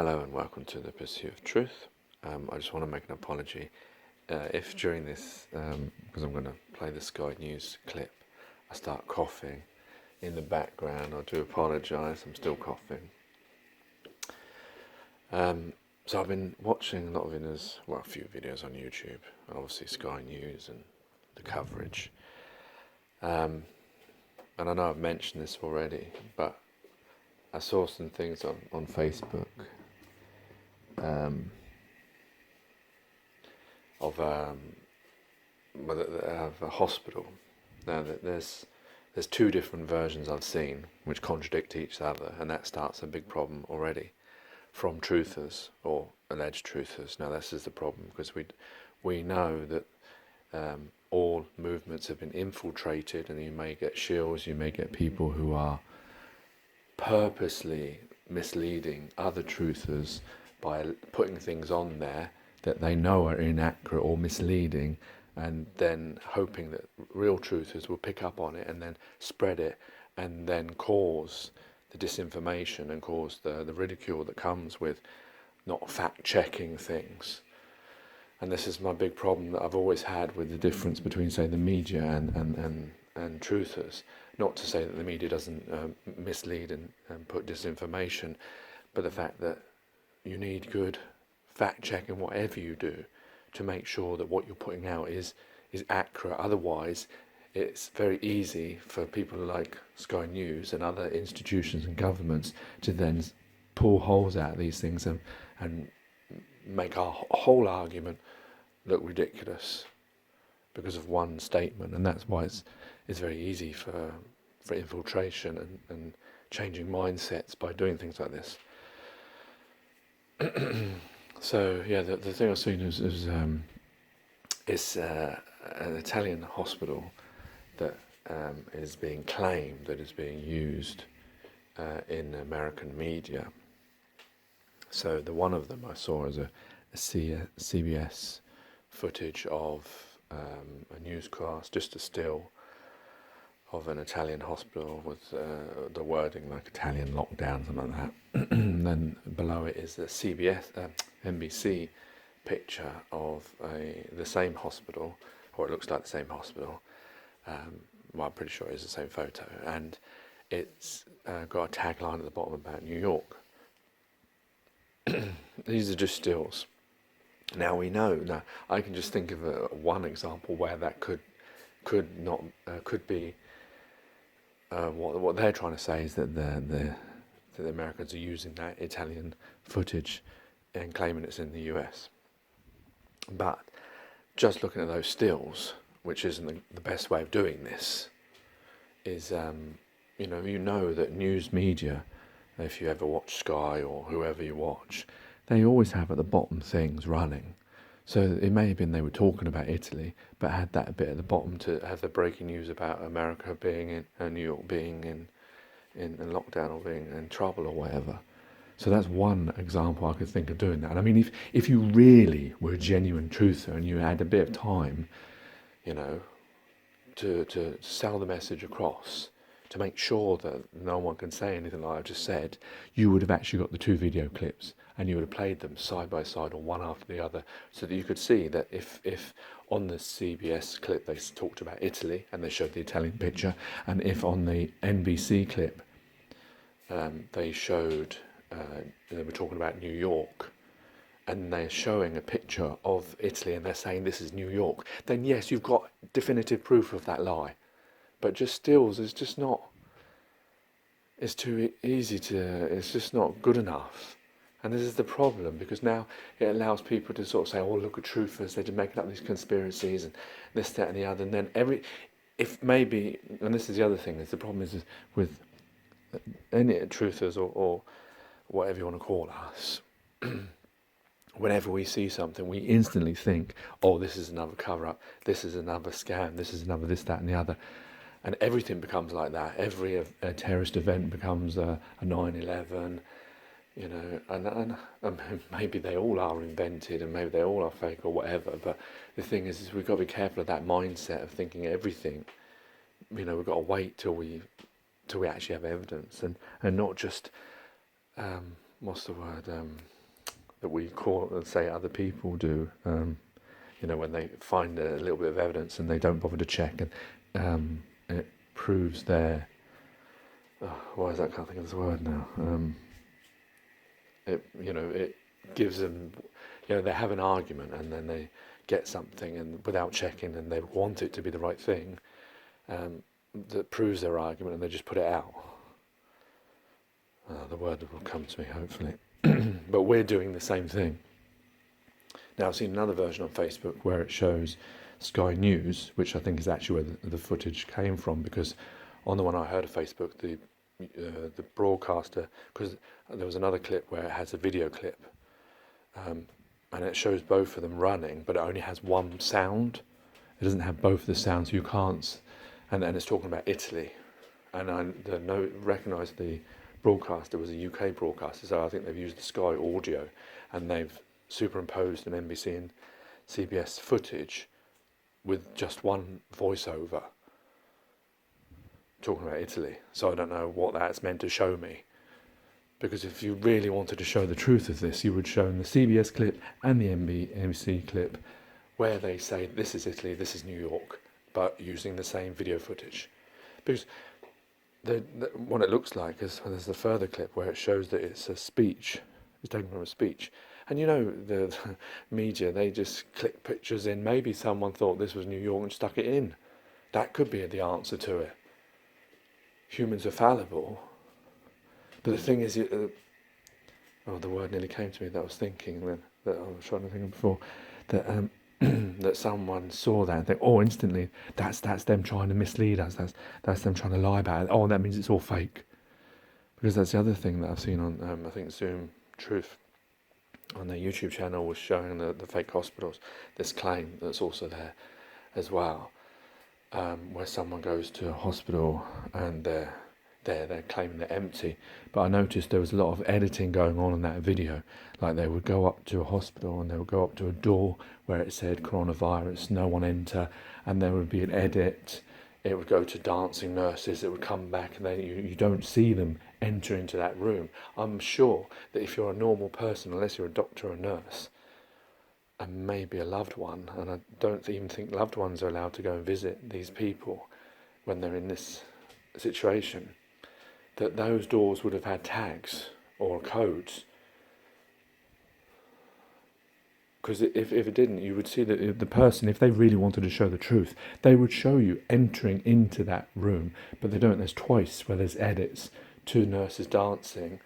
Hello and welcome to the Pursuit of Truth. I just want to make an apology if during this, because I'm going to play the Sky News clip, I start coughing in the background. I do apologise, I'm still coughing. So I've been watching a lot of a few videos on YouTube, obviously Sky News and the coverage. And I know I've mentioned this already, but I saw some things on Facebook of a hospital. Now there's two different versions I've seen which contradict each other, and that starts a big problem already from truthers or alleged truthers. Now this is the problem, because we know that all movements have been infiltrated, and you may get shills, you may get people who are purposely misleading other truthers by putting things on there that they know are inaccurate or misleading, and then hoping that real truthers will pick up on it and then spread it, and then cause the disinformation and cause the ridicule that comes with not fact-checking things. And this is my big problem that I've always had with the difference between, say, the media and truthers. Not to say that the media doesn't mislead and put disinformation, but the fact that you need good fact-checking whatever you do to make sure that what you're putting out is accurate. Otherwise, it's very easy for people like Sky News and other institutions and governments to then pull holes out of these things and make our whole argument look ridiculous because of one statement. And that's why it's very easy for infiltration and changing mindsets by doing things like this. So yeah, the thing I've seen is an Italian hospital that is being claimed that is being used in American media. So the one of them I saw is a CBS footage of a newscast, just a still of an Italian hospital with the wording like Italian lockdown, something like that. And then below it is the NBC picture of the same hospital, or it looks like the same hospital. Well, I'm pretty sure it's the same photo, and it's got a tagline at the bottom about New York. These are just stills. Now we know. Now I can just think of one example where that could be. What they're trying to say is that the Americans are using that Italian footage and claiming it's in the US. But just looking at those stills, which isn't the best way of doing this, is you know that news media, if you ever watch Sky or whoever you watch, they always have at the bottom things running. So it may have been they were talking about Italy, but had that bit at the bottom to have the breaking news about America being in New York being in lockdown or being in trouble or whatever. So that's one example I could think of doing that. And I mean, if you really were a genuine truther and you had a bit of time, to sell the message across, to make sure that no one can say anything like I've just said, you would have actually got the two video clips and you would have played them side by side or one after the other, so that you could see that if on the CBS clip they talked about Italy and they showed the Italian picture, and if on the NBC clip they showed they were talking about New York, and they're showing a picture of Italy and they're saying this is New York, then yes, you've got definitive proof of that lie. But just stills is just not, it's too easy it's just not good enough. And this is the problem, because now it allows people to sort of say, oh, look at truthers, they're just making up these conspiracies and this, that and the other. And then and this is the other thing, is the problem is with any truthers or whatever you want to call us, whenever we see something, we instantly think, oh, this is another cover-up, this is another scam, this is another this, that and the other. And everything becomes like that. Every terrorist event becomes a 9/11, and maybe they all are invented and maybe they all are fake or whatever. But the thing is we've got to be careful of that mindset of thinking everything, we've got to wait till we actually have evidence, and not just what's the word, that we call and say other people do, when they find a little bit of evidence and they don't bother to check, and it proves their, why is that, I can't think of the word now, it gives them, they have an argument and then they get something and without checking, and they want it to be the right thing, that proves their argument, and they just put it out. The word will come to me, hopefully. But we're doing the same thing. Now, I've seen another version on Facebook where it shows Sky News, which I think is actually where the footage came from, because on the one I heard of Facebook, the broadcaster, because there was another clip where it has a video clip, and it shows both of them running, but it only has one sound. It doesn't have both the sounds. You can't, and it's talking about Italy, and I recognise the broadcaster was a UK broadcaster, so I think they've used the Sky audio, and they've superimposed an NBC and CBS footage with just one voiceover talking about Italy. So I don't know what that's meant to show me, because if you really wanted to show the truth of this, you would show in the CBS clip and the NBC clip where they say this is Italy, this is New York, but using the same video footage. Because what it looks like is, there's a further clip where it shows that it's a speech, it's taken from a speech. And the media, they just click pictures in. Maybe someone thought this was New York and stuck it in. That could be the answer to it. Humans are fallible. But the thing is, the word nearly came to me that I was thinking, that I was trying to think of before, that that someone saw that and think, instantly, that's them trying to mislead us, that's them trying to lie about it. That means it's all fake. Because that's the other thing that I've seen on, I think, Zoom Truth, on their YouTube channel, was showing the fake hospitals, this claim that's also there as well, where someone goes to a hospital and they're claiming they're empty. But I noticed there was a lot of editing going on in that video. Like, they would go up to a hospital and they would go up to a door where it said coronavirus, no one enter, and there would be an edit. It would go to dancing nurses, it would come back, and then you don't see them enter into that room. I'm sure that if you're a normal person, unless you're a doctor or a nurse, and maybe a loved one, and I don't even think loved ones are allowed to go and visit these people when they're in this situation, that those doors would have had tags or codes. Because if it didn't, you would see that the person, if they really wanted to show the truth, they would show you entering into that room. But they don't. There's twice where there's edits, two nurses dancing,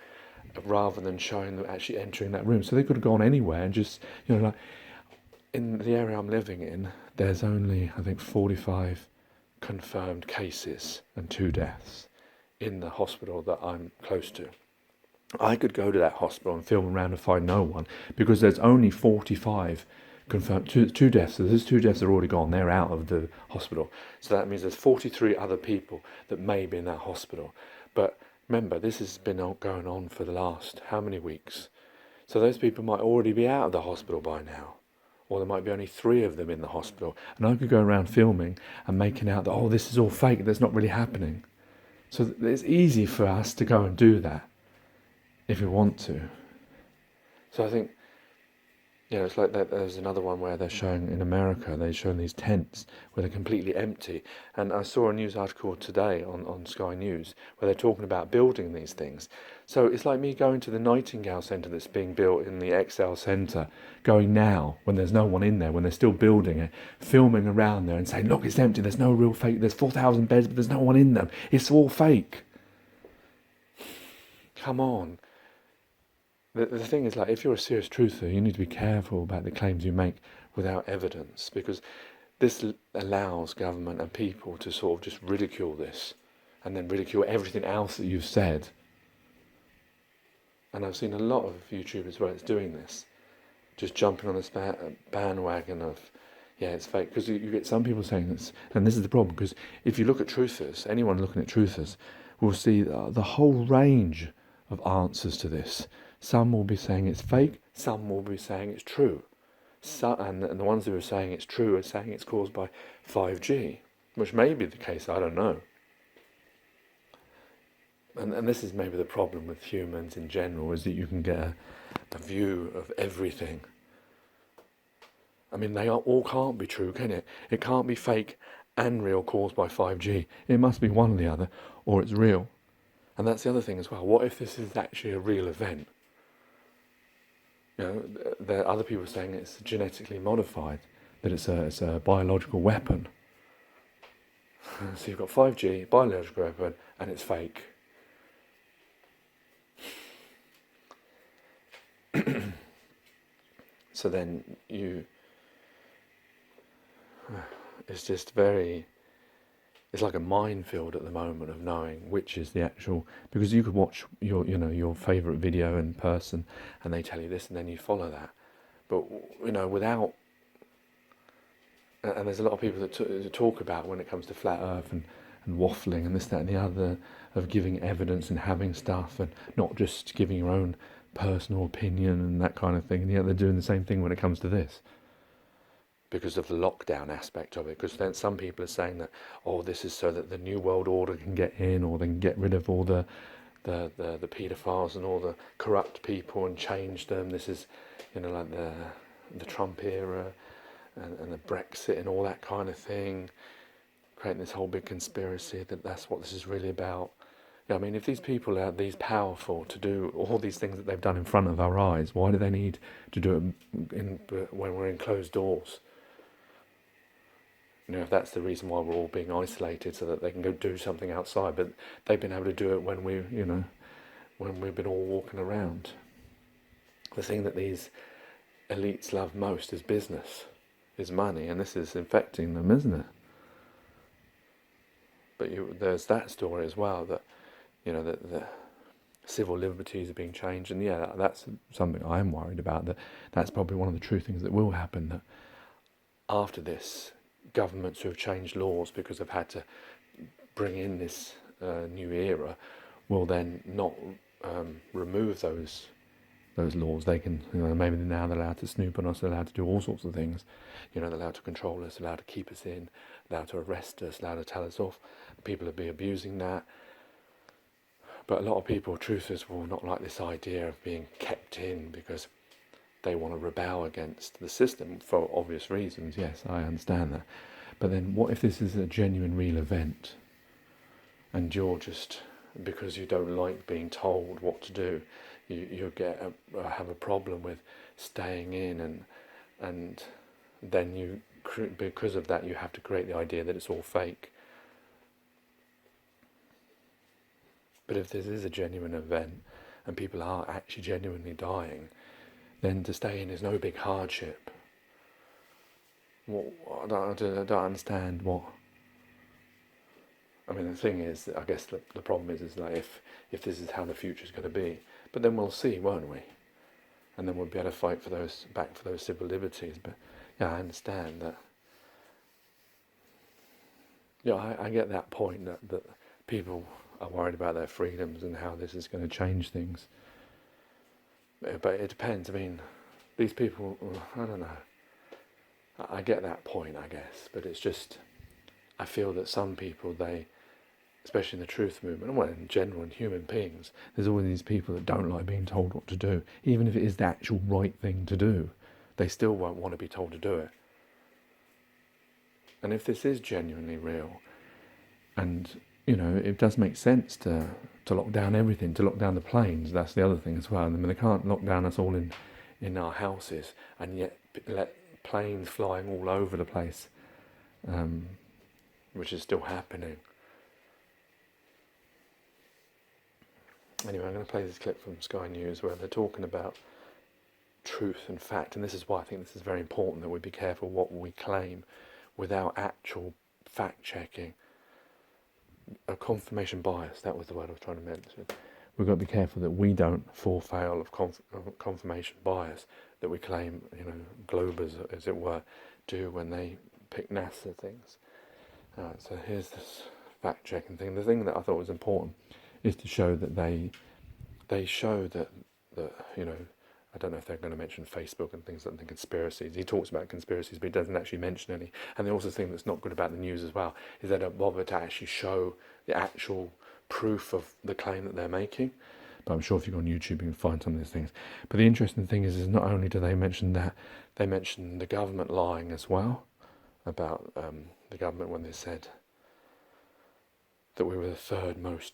rather than showing them actually entering that room. So they could have gone anywhere and just, like, in the area I'm living in, there's only, I think, 45 confirmed cases and 2 deaths in the hospital that I'm close to. I could go to that hospital and film around and find no one, because there's only 45 confirmed, two deaths. So those 2 deaths are already gone, they're out of the hospital. So that means there's 43 other people that may be in that hospital. But remember, this has been going on for the last how many weeks? So those people might already be out of the hospital by now. Or there might be only 3 of them in the hospital. And I could go around filming and making out that, this is all fake, that's not really happening. So it's easy for us to go and do that if we want to. So I think, it's like that. There's another one where they're showing in America, they're showing these tents where they're completely empty. And I saw a news article today on Sky News where they're talking about building these things. So it's like me going to the Nightingale Centre that's being built in the XL Centre, going now when there's no one in there, when they're still building it, filming around there and saying, look, it's empty, there's no real fake, there's 4,000 beds, but there's no one in them. It's all fake. Come on. The thing is, like, if you're a serious truther, you need to be careful about the claims you make without evidence, because this allows government and people to sort of just ridicule this and then ridicule everything else that you've said. And I've seen a lot of YouTubers where it's doing this, just jumping on this bandwagon of, it's fake. Because you get some people saying this, and this is the problem, because if you look at truthers, anyone looking at truthers will see the whole range of answers to this. Some will be saying it's fake, some will be saying it's true. And the ones who are saying it's true are saying it's caused by 5G, which may be the case, I don't know. and this is maybe the problem with humans in general, is that you can get a view of everything. I mean, all can't be true, can it? It can't be fake and real caused by 5G. It must be one or the other, or it's real. And that's the other thing as well. What if this is actually a real event? You know, there are other people saying it's genetically modified, that it's a biological weapon. So you've got 5G, biological weapon, and it's fake. So then it's just it's like a minefield at the moment of knowing which is the actual, because you could watch your favourite video in person and they tell you this and then you follow that. But, without, and there's a lot of people that talk about when it comes to flat earth and waffling and this, that and the other, of giving evidence and having stuff and not just giving your own personal opinion and that kind of thing. And yet they're doing the same thing when it comes to this, because of the lockdown aspect of it. Because then some people are saying that, this is so that the New World Order can get in, or they can get rid of all the paedophiles and all the corrupt people and change them. This is, like the Trump era and the Brexit and all that kind of thing, creating this whole big conspiracy that's what this is really about. I mean, if these people are these powerful to do all these things that they've done in front of our eyes, why do they need to do it when we're in closed doors? If that's the reason why we're all being isolated, so that they can go do something outside, but they've been able to do it when when we've been all walking around. The thing that these elites love most is business, is money, and this is infecting them, isn't it? But there's that story as well, that that the civil liberties are being changed, and that's something I'm worried about. That's probably one of the true things that will happen. That after this, governments who have changed laws because they've had to bring in this new era will then not remove those laws. They can, maybe now they're allowed to snoop on us, they're allowed to do all sorts of things. They're allowed to control us, allowed to keep us in, allowed to arrest us, allowed to tell us off. People will be abusing that. But a lot of people, truthers, will not like this idea of being kept in because they want to rebel against the system for obvious reasons. Yes, I understand that. But then what if this is a genuine, real event and you're just, because you don't like being told what to do, you have a problem with staying in, and then because of that you have to create the idea that it's all fake. But if this is a genuine event and people are actually genuinely dying, then to stay in is no big hardship. I don't understand what. I mean, the thing is, I guess the problem is like if this is how the future is going to be, but then we'll see, won't we? And then we'll be able to fight for those civil liberties. But I understand that. I get that point that people are worried about their freedoms and how this is going to change things. But it depends. I mean, these people, I don't know. I get that point, I guess, but it's just, I feel that some people, especially in the truth movement, well, in general, in human beings, there's always these people that don't like being told what to do. Even if it is the actual right thing to do, they still won't want to be told to do it. And if this is genuinely real, and it does make sense to lock down everything, to lock down the planes. That's the other thing as well. I mean, they can't lock down us all in our houses and yet let planes flying all over the place, which is still happening. Anyway, I'm going to play this clip from Sky News where they're talking about truth and fact, and this is why I think this is very important, that we be careful what we claim without actual fact-checking. A confirmation bias, that was the word I was trying to mention. We've got to be careful that we don't fall foul of confirmation bias that we claim, Globers, as it were, do when they pick NASA things. So here's this fact-checking thing. The thing that I thought was important is to show that they show that I don't know if they're going to mention Facebook and things like the conspiracies. He talks about conspiracies, but he doesn't actually mention any. And the also thing that's not good about the news as well is they don't bother to actually show the actual proof of the claim that they're making. But I'm sure if you go on YouTube, you can find some of these things. But the interesting thing is not only do they mention that, they mention the government lying as well about the government when they said that we were the third most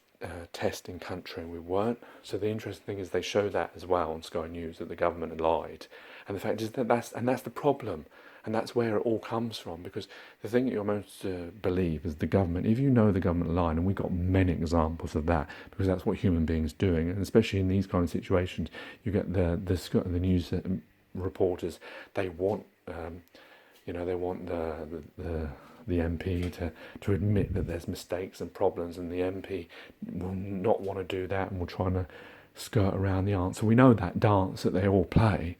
testing country, and we weren't. So the interesting thing is they show that as well on Sky News, that the government had lied. And the fact is that's the problem. And that's where it all comes from, because the thing that you're most to believe is the government. If you know the government line, and we've got many examples of that, because that's what human beings are doing, and especially in these kind of situations, you get the news reporters. They want, they want the MP to admit that there's mistakes and problems, and the MP will not want to do that, and will try to skirt around the answer. We know that dance that they all play.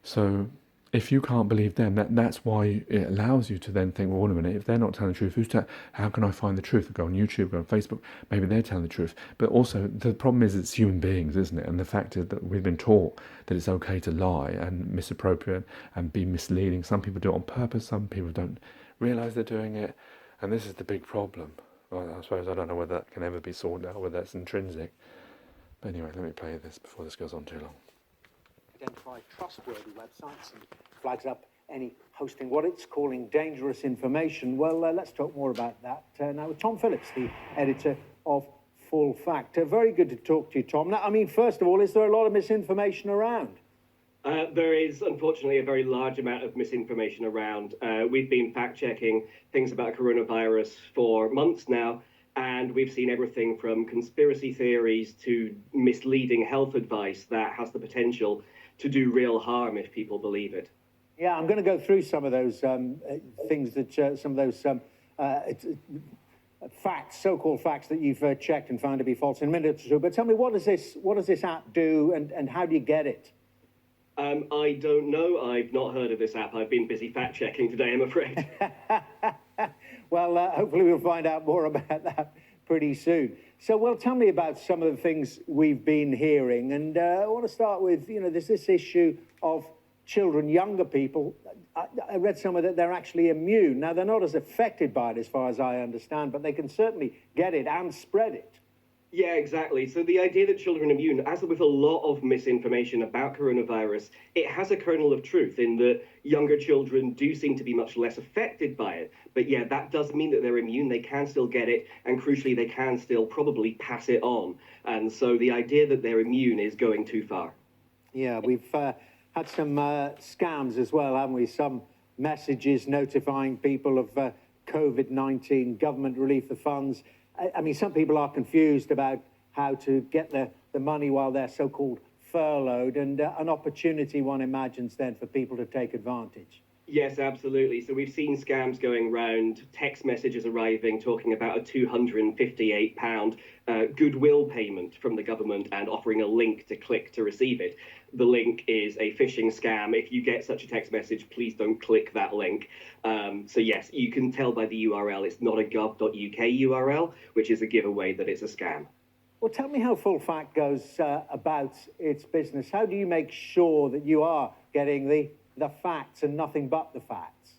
So if you can't believe them, that's why it allows you to then think, well, wait a minute, if they're not telling the truth, how can I find the truth? I go on YouTube, go on Facebook, maybe they're telling the truth. But also, the problem is it's human beings, isn't it? And the fact is that we've been taught that it's okay to lie and misappropriate and be misleading. Some people do it on purpose, some people don't realise they're doing it. And this is the big problem. Well, I suppose I don't know whether that can ever be sorted out, whether that's intrinsic. But anyway, let me play this before this goes on too long. Identify trustworthy websites and flags up any hosting what it's calling dangerous information. Well, let's talk more about that now with Tom Phillips, the editor of Full Fact. Very good to talk to you, Tom. Now, I mean, first of all, is there a lot of misinformation around? There is, unfortunately, a very large amount of misinformation around. We've been fact-checking things about coronavirus for months now, and we've seen everything from conspiracy theories to misleading health advice that has the potential to do real harm if people believe it. Yeah, I'm going to go through some of those things that some of those facts, so-called facts that you've checked and found to be false in a minute or two. But tell me, what does this app do, and how do you get it? I don't know. I've not heard of this app. I've been busy fact-checking today, I'm afraid. Well, hopefully we'll find out more about that pretty soon. So, well, tell me about some of the things we've been hearing. And I want to start with, there's this issue of children, younger people. I read somewhere that they're actually immune. Now, they're not as affected by it as far as I understand, but they can certainly get it and spread it. Yeah, exactly. So the idea that children are immune, as with a lot of misinformation about coronavirus, it has a kernel of truth in that younger children do seem to be much less affected by it. But yeah, that does mean that they're immune. They can still get it, and crucially, they can still probably pass it on. And so the idea that they're immune is going too far. Yeah, we've had some scams as well, haven't we? Some messages notifying people of Covid-19 government relief, the funds. I mean, some people are confused about how to get the money while they're so-called furloughed, and an opportunity, one imagines, then, for people to take advantage. Yes, absolutely. So we've seen scams going round, text messages arriving talking about a £258 goodwill payment from the government and offering a link to click to receive it. The link is a phishing scam. If you get such a text message, please don't click that link. So yes, you can tell by the URL, it's not a gov.uk URL, which is a giveaway that it's a scam. Well, tell me how Full Fact goes about its business. How do you make sure that you are getting the facts and nothing but the facts?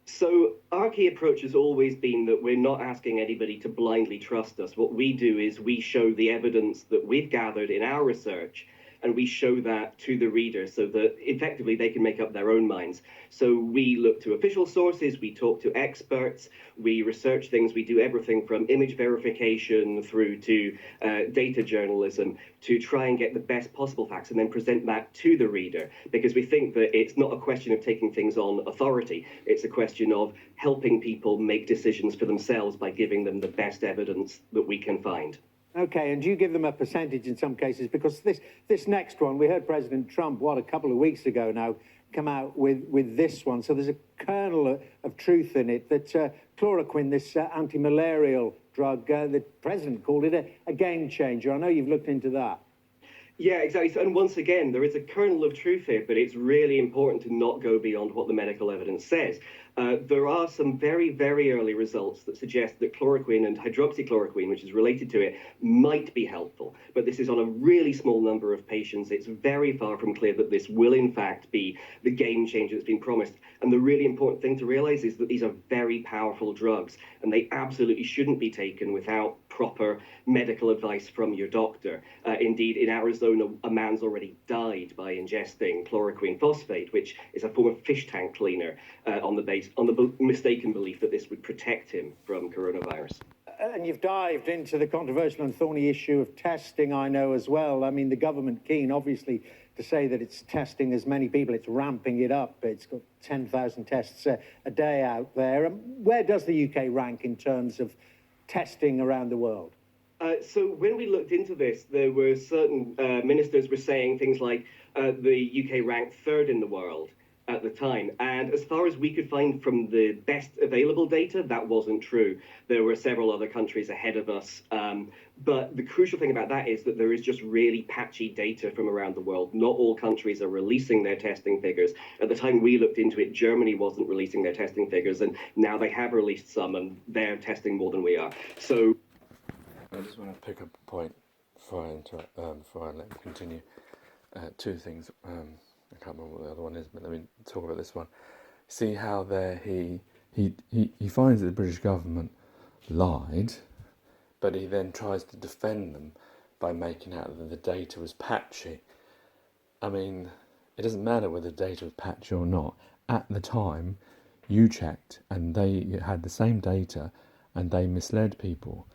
So our key approach has always been that we're not asking anybody to blindly trust us. What we do is we show the evidence that we've gathered in our research, and we show that to the reader so that effectively they can make up their own minds. So we look to official sources, we talk to experts, we research things, we do everything from image verification through to data journalism to try and get the best possible facts and then present that to the reader, because we think that it's not a question of taking things on authority, it's a question of helping people make decisions for themselves by giving them the best evidence that we can find. Okay, and do you give them a percentage in some cases? Because this next one, we heard President Trump, a couple of weeks ago now, come out with this one. So there's a kernel of truth in it that chloroquine, this anti-malarial drug, the president called it a game changer. I know you've looked into that. Yeah, exactly. So, and once again, there is a kernel of truth here, but it's really important to not go beyond what the medical evidence says. There are some very, very early results that suggest that chloroquine and hydroxychloroquine, which is related to it, might be helpful. But this is on a really small number of patients. It's very far from clear that this will, in fact, be the game changer that's been promised. And the really important thing to realize is that these are very powerful drugs, and they absolutely shouldn't be taken without proper medical advice from your doctor. Indeed, in Arizona, a man's already died by ingesting chloroquine phosphate, which is a form of fish tank cleaner, on the mistaken belief that this would protect him from coronavirus. And you've dived into the controversial and thorny issue of testing, I know, as well. I mean, the government keen, obviously, to say that it's testing as many people, it's ramping it up. It's got 10,000 tests a day out there. Where does the UK rank in terms of testing around the world? So when we looked into this, there were certain ministers were saying things like the UK ranked third in the world at the time. And as far as we could find from the best available data, that wasn't true. There were several other countries ahead of us. But the crucial thing about that is that there is just really patchy data from around the world. Not all countries are releasing their testing figures. At the time we looked into it, Germany wasn't releasing their testing figures, and now they have released some, and they're testing more than we are. So I just want to pick up a point before I let him continue. Two things. I can't remember what the other one is, but let me talk about this one. See how there he finds that the British government lied, but he then tries to defend them by making out that the data was patchy. I mean, it doesn't matter whether the data was patchy or not. At the time, you checked and they had the same data and they misled people.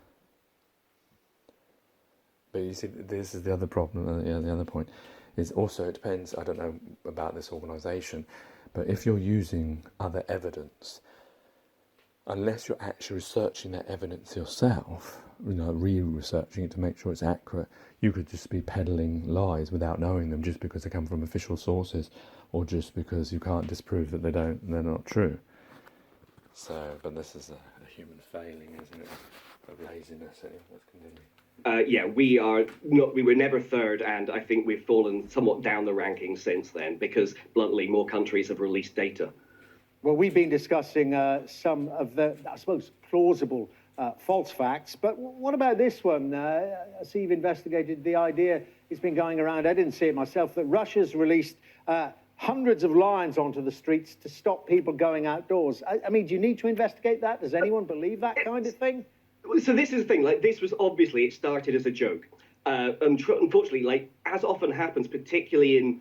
But you see, this is the other problem, the other point, is also it depends, I don't know about this organisation, but if you're using other evidence, unless you're actually researching that evidence yourself, re-researching it to make sure it's accurate, you could just be peddling lies without knowing them just because they come from official sources or just because you can't disprove that they're not true. So, but this is a human failing, isn't it, of laziness. Anyway, let's continue. Yeah, we were never third, and I think we've fallen somewhat down the rankings since then because, bluntly, more countries have released data. Well, we've been discussing some of the, I suppose, plausible false facts, but what about this one? I see you've investigated the idea, it's been going around, I didn't see it myself, that Russia's released hundreds of lines onto the streets to stop people going outdoors. I mean, do you need to investigate that? Does anyone believe that kind of thing? So this is the thing, like, this was obviously, it started as a joke. Unfortunately, like, as often happens, particularly in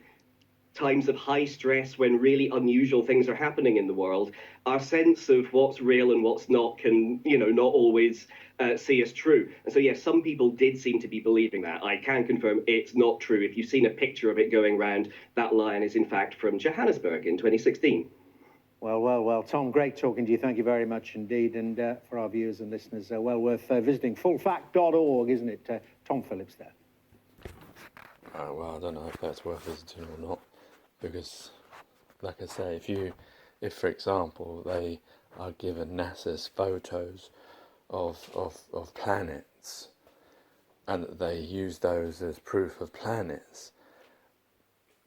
times of high stress when really unusual things are happening in the world, our sense of what's real and what's not can, not always see us true. And so, yes, some people did seem to be believing that. I can confirm it's not true. If you've seen a picture of it going around, that lion is in fact from Johannesburg in 2016. Well, Tom, great talking to you. Thank you very much indeed. And for our viewers and listeners, well worth visiting. Fullfact.org, isn't it? Tom Phillips there. Well, I don't know if that's worth visiting or not, because, like I say, if for example, they are given NASA's photos of planets, and they use those as proof of planets,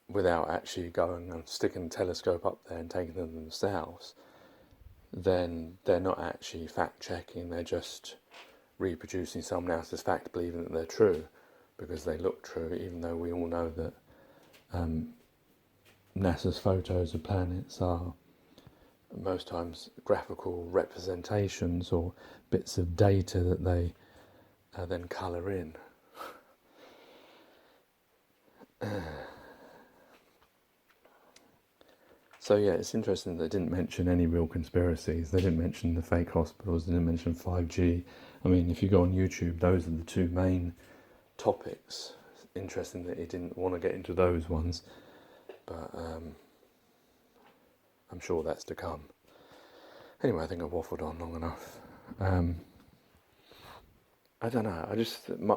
without actually going and sticking a telescope up there and taking them themselves, then they're not actually fact-checking, they're just reproducing someone else's fact, believing that they're true, because they look true, even though we all know that NASA's photos of planets are most times graphical representations or bits of data that they then colour in. So yeah, it's interesting they didn't mention any real conspiracies. They didn't mention the fake hospitals, they didn't mention 5G. I mean, if you go on YouTube, those are the two main topics. It's interesting that he didn't want to get into those ones, but I'm sure that's to come. Anyway, I think I've waffled on long enough. I don't know,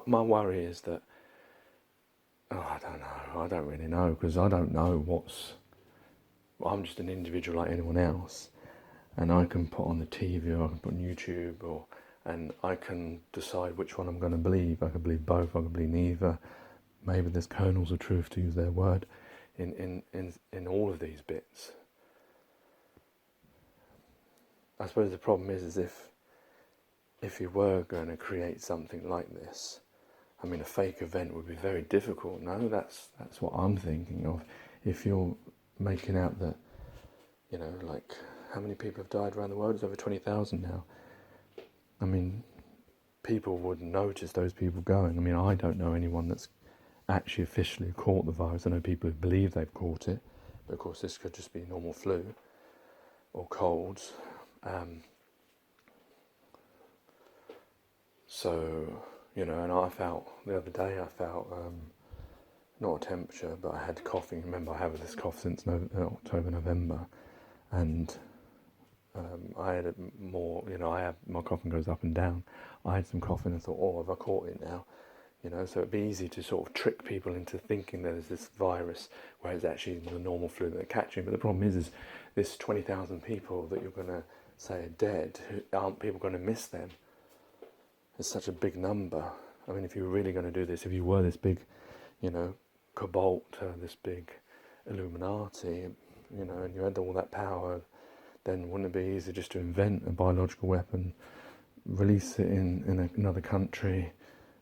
my worry is that, I don't know, I don't really know, because I don't know I'm just an individual like anyone else, and I can put on the TV or I can put on YouTube, and I can decide which one I'm going to believe. I can believe both, I can believe neither. Maybe there's kernels of truth, to use their word, in all of these bits. I suppose the problem is if you were going to create something like this, I mean, a fake event would be very difficult. No, that's what I'm thinking of. If you're making out that, like, how many people have died around the world? It's over 20,000 now. I mean, people would notice those people going. I mean, I don't know anyone that's actually officially caught the virus. I know people who believe they've caught it, but of course this could just be normal flu or colds. So, and I felt, the other day I felt, not a temperature, but I had coughing. Remember, I have this cough since October, November, and I had more, my coughing goes up and down. I had some coughing and thought, oh, have I caught it now? So it'd be easy to sort of trick people into thinking that there's this virus where it's actually the normal flu that they're catching. But the problem is this 20,000 people that you're going to say are dead, aren't people going to miss them? It's such a big number. I mean, if you were really going to do this, if you were this big, cabal, this big Illuminati, and you had all that power, then wouldn't it be easy just to invent a biological weapon, release it in another country,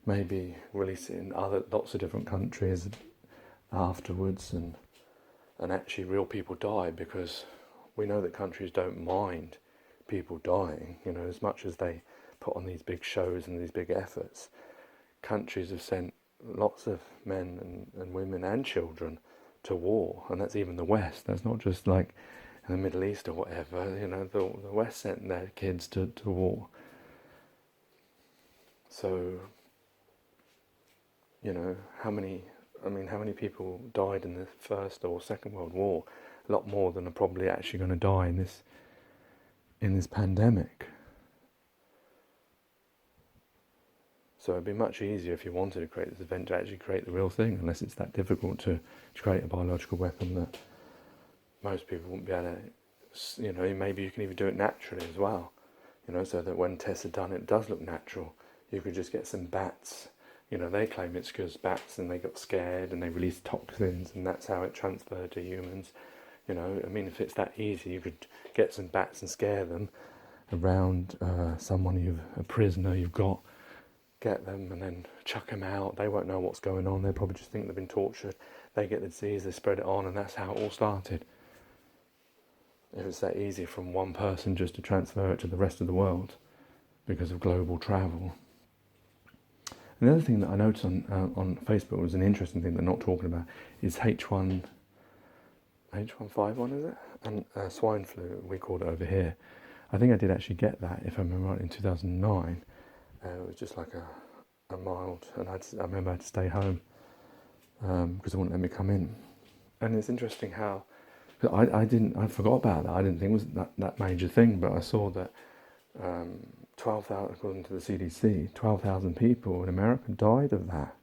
maybe release it in lots of different countries afterwards, and actually real people die, because we know that countries don't mind people dying, as much as they put on these big shows and these big efforts. Countries have sent lots of men and women and children to war, and that's even the West. That's not just like in the Middle East or whatever. The West sent their kids to war. So, how many people died in the First or Second World War? A lot more than are probably actually going to die in this pandemic. So it'd be much easier if you wanted to create this event to actually create the real thing, unless it's that difficult to create a biological weapon that most people wouldn't be able to, maybe you can even do it naturally as well, so that when tests are done it does look natural. You could just get some bats, they claim it's because bats and they got scared and they released toxins and that's how it transferred to humans. If it's that easy, you could get some bats and scare them around a prisoner you've got, get them and then chuck them out. They won't know what's going on. They'll probably just think they've been tortured. They get the disease, they spread it on, and that's how it all started. If it's that easy from one person just to transfer it to the rest of the world because of global travel. And the other thing that I noticed on Facebook was an interesting thing they're not talking about is h1n1, is it? And swine flu, we called it over here. I think I did actually get that, if I remember right, in 2009. It was just like a mild, and I remember I had to stay home because they wouldn't let me come in. And it's interesting how I forgot about that. I didn't think it was that major thing, but I saw that 12,000, according to the CDC, 12,000 people in America died of that.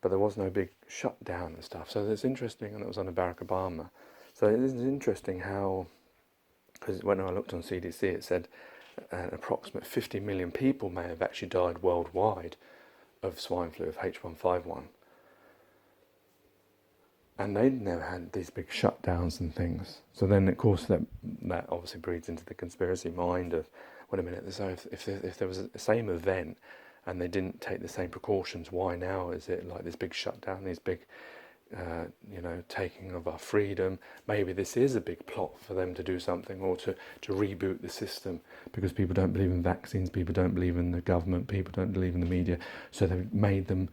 But there was no big shutdown and stuff. So it's interesting, and it was under Barack Obama. So it is interesting how, because when I looked on CDC, it said an approximate 50 million people may have actually died worldwide of swine flu, of H1N1. And they'd never had these big shutdowns and things. So then, of course, that obviously breeds into the conspiracy mind of, wait a minute, so if there was the same event and they didn't take the same precautions, why now is it like this big shutdown, these big taking of our freedom? Maybe this is a big plot for them to do something, or to reboot the system, because people don't believe in vaccines, people don't believe in the government, people don't believe in the media, so they've made them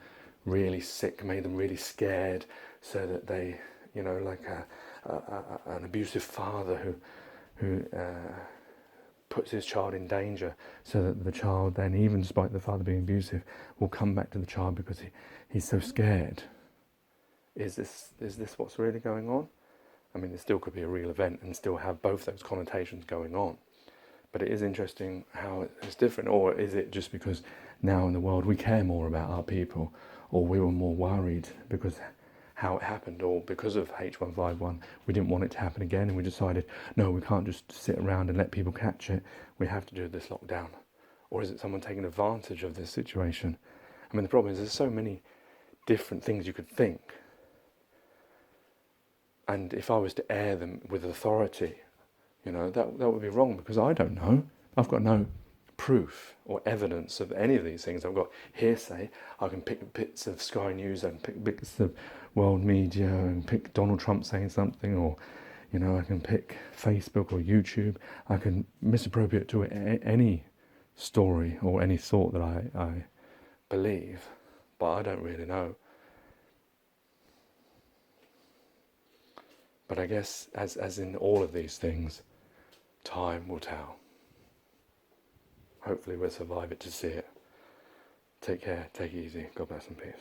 really sick, made them really scared, so that they, like an abusive father who puts his child in danger, so that the child then, even despite the father being abusive, will come back to the child because he's so scared. Is this what's really going on? I mean, it still could be a real event and still have both those connotations going on. But it is interesting how it's different. Or is it just because now in the world we care more about our people, or we were more worried because how it happened, or because of H1N1 we didn't want it to happen again, and we decided, no, we can't just sit around and let people catch it, we have to do this lockdown? Or is it someone taking advantage of this situation? I mean, the problem is there's so many different things you could think. And if I was to air them with authority, You know, that would be wrong because I don't know. I've got no proof or evidence of any of these things. I've got hearsay. I can pick bits of Sky News, I can pick bits of world media, and pick Donald Trump saying something, or, you know, I can pick Facebook or YouTube. I can misappropriate to any story or any thought that I believe, but I don't really know. But I guess, as in all of these things, time will tell. Hopefully we'll survive it to see it. Take care, take it easy, God bless and peace.